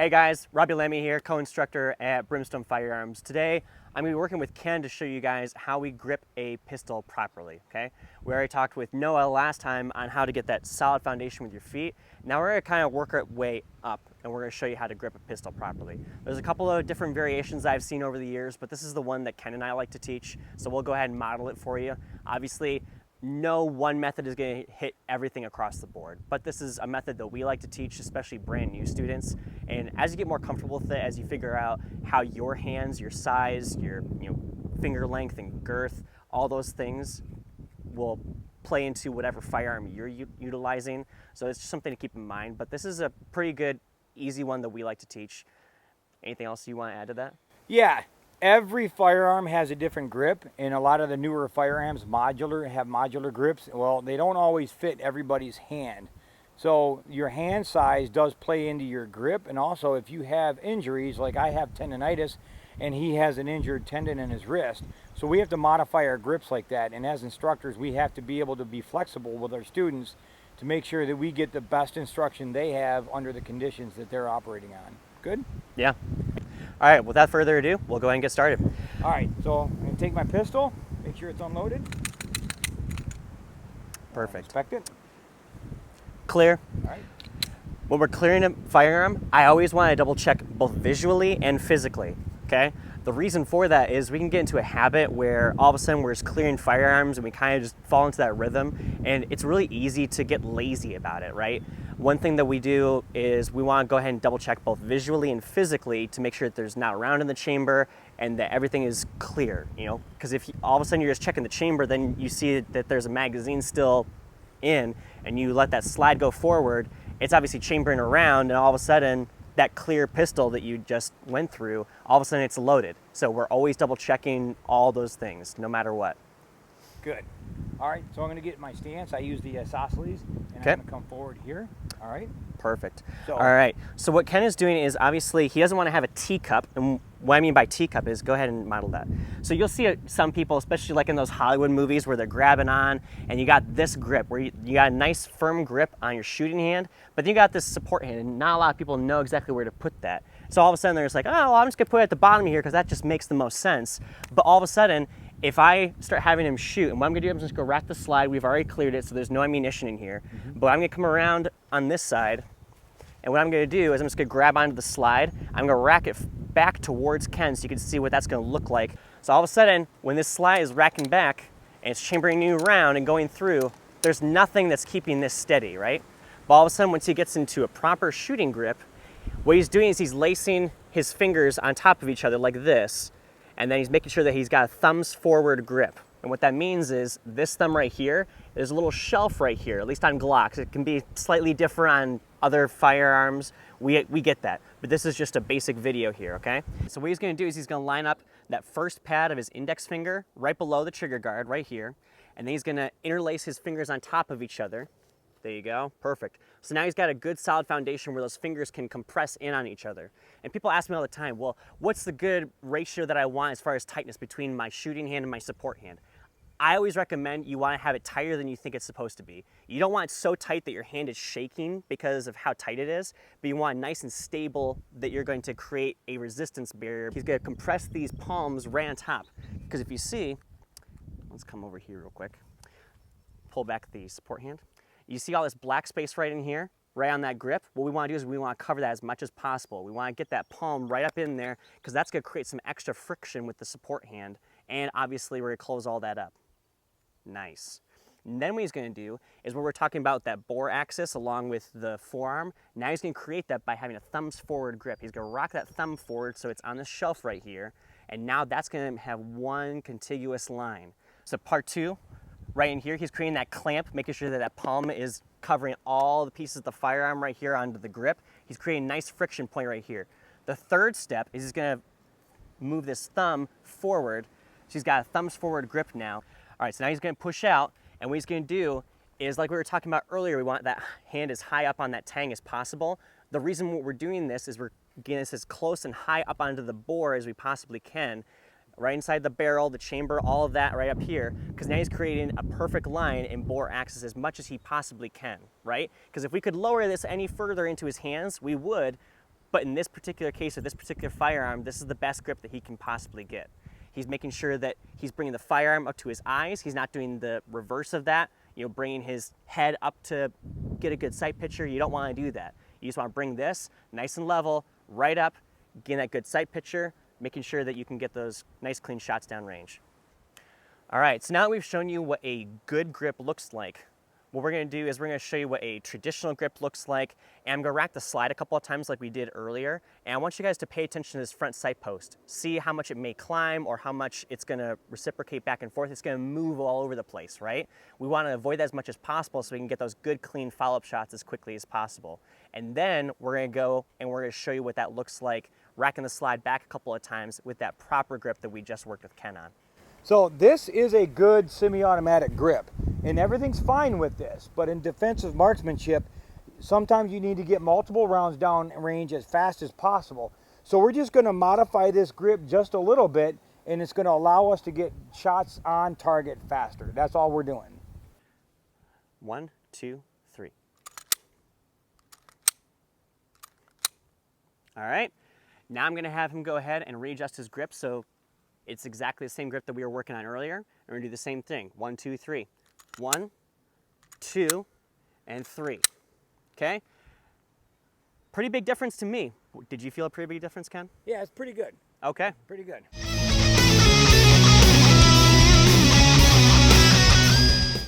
Hey guys, Robbie Lemmy here, co-instructor at Brimstone Firearms. Today, I'm going to be working with Ken to show you guys how we grip a pistol properly, okay? We already talked with Noah last time on how to get that solid foundation with your feet. Now we're going to kind of work our way up and we're going to show you how to grip a pistol properly. There's a couple of different variations I've seen over the years, but this is the one that Ken and I like to teach, so we'll go ahead and model it for you. Obviously, no one method is going to hit everything across the board, but this is a method that we like to teach, especially brand new students. And as you get more comfortable with it, as you figure out how your hands, your size, your finger length and girth, all those things will play into whatever firearm you're utilizing. So it's just something to keep in mind, but this is a pretty good, easy one that we like to teach. Anything else you want to add to that? Yeah. Every firearm has a different grip, and a lot of the newer firearms have modular grips. Well, they don't always fit everybody's hand. So your hand size does play into your grip, and also if you have injuries, like I have tendonitis, and he has an injured tendon in his wrist. So we have to modify our grips like that, and as instructors, we have to be able to be flexible with our students to make sure that we get the best instruction they have under the conditions that they're operating on. Good? Yeah. All right, without further ado, we'll go ahead and get started. All right, so I'm going to take my pistol, make sure it's unloaded. Perfect. Inspect it. Clear. All right. When we're clearing a firearm, I always want to double check both visually and physically, okay? The reason for that is we can get into a habit where all of a sudden we're just clearing firearms and we kind of just fall into that rhythm, and it's really easy to get lazy about it, right? One thing that we do is we want to go ahead and double check both visually and physically to make sure that there's not a round in the chamber and that everything is clear, because if all of a sudden you're just checking the chamber, then you see that there's a magazine still in and you let that slide go forward, it's obviously chambering around, and all of a sudden that clear pistol that you just went through, all of a sudden it's loaded. So we're always double checking all those things, no matter what. Good. All right, so I'm going to get my stance. I use the isosceles, and Okay. I'm going to come forward here. All right. Perfect. So- All right, so what Ken is doing is obviously he doesn't want to have a teacup, and what I mean by teacup is, go ahead and model that. So you'll see some people, especially like in those Hollywood movies where they're grabbing on, and you got this grip, where you got a nice firm grip on your shooting hand, but then you got this support hand, and not a lot of people know exactly where to put that. So all of a sudden they're just like, oh, well, I'm just gonna put it at the bottom here because that just makes the most sense. But all of a sudden, if I start having him shoot, and what I'm gonna do, I'm just gonna rack the slide. We've already cleared it, so there's no ammunition in here. But I'm gonna come around on this side, and what I'm gonna do is I'm just gonna grab onto the slide. I'm gonna rack it back towards Ken so you can see what that's gonna look like. So all of a sudden, when this slide is racking back, and it's chambering you around and going through, there's nothing that's keeping this steady, right? But all of a sudden, once he gets into a proper shooting grip, what he's doing is he's lacing his fingers on top of each other like this, and then he's making sure that he's got a thumbs forward grip. And what that means is this thumb right here, there's a little shelf right here, at least on Glocks. It can be slightly different on other firearms. We get that, but this is just a basic video here, okay? So what he's gonna do is he's gonna line up that first pad of his index finger right below the trigger guard right here, and then he's gonna interlace his fingers on top of each other. There you go, perfect. So now he's got a good solid foundation where those fingers can compress in on each other. And people ask me all the time, well, what's the good ratio that I want as far as tightness between my shooting hand and my support hand? I always recommend you want to have it tighter than you think it's supposed to be. You don't want it so tight that your hand is shaking because of how tight it is, but you want it nice and stable that you're going to create a resistance barrier. He's going to compress these palms right on top. Because if you see, let's come over here real quick, pull back the support hand. You see all this black space right in here, right on that grip? What we want to do is we want to cover that as much as possible. We want to get that palm right up in there because that's going to create some extra friction with the support hand, and obviously we're going to close all that up. Nice. And then what he's going to do is where we're talking about that bore axis along with the forearm, now he's going to create that by having a thumbs forward grip. He's going to rock that thumb forward so it's on the shelf right here, and now that's going to have one contiguous line. So part two, right in here, he's creating that clamp, making sure that that palm is covering all the pieces of the firearm right here onto the grip. He's creating a nice friction point right here. The third step is he's going to move this thumb forward. So he's got a thumbs forward grip now. All right, so now he's going to push out, and what he's going to do is, like we were talking about earlier, we want that hand as high up on that tang as possible. The reason what we're doing this is we're getting this as close and high up onto the bore as we possibly can, right inside the barrel, the chamber, all of that right up here, because now he's creating a perfect line in bore axis as much as he possibly can, right? Because if we could lower this any further into his hands, we would, But in this particular case, with this particular firearm, this is the best grip that he can possibly get. He's making sure that he's bringing the firearm up to his eyes. He's not doing the reverse of that, you know, bringing his head up to get a good sight picture. You don't want to do that. You just want to bring this nice and level, right up, getting that good sight picture, making sure that you can get those nice clean shots downrange. All right, so now that we've shown you what a good grip looks like, what we're gonna do is we're gonna show you what a traditional grip looks like, and I'm gonna rack the slide a couple of times like we did earlier, and I want you guys to pay attention to this front sight post. See how much it may climb or how much it's gonna reciprocate back and forth. It's gonna move all over the place, right? We wanna avoid that as much as possible so we can get those good, clean follow-up shots as quickly as possible. And then we're gonna go and we're gonna show you what that looks like, racking the slide back a couple of times with that proper grip that we just worked with Ken on. So this is a good semi-automatic grip, and everything's fine with this, but in defensive marksmanship, sometimes you need to get multiple rounds down range as fast as possible. So we're just going to modify this grip just a little bit, and it's going to allow us to get shots on target faster. That's all we're doing. 1, 2, 3. All right, now I'm gonna have him go ahead and readjust his grip so it's exactly the same grip that we were working on earlier. And we're gonna do the same thing. 1, 2, 3. 1, 2, and 3. Okay? Pretty big difference to me. Did you feel a pretty big difference, Ken? Yeah, it's pretty good. Okay. Pretty good.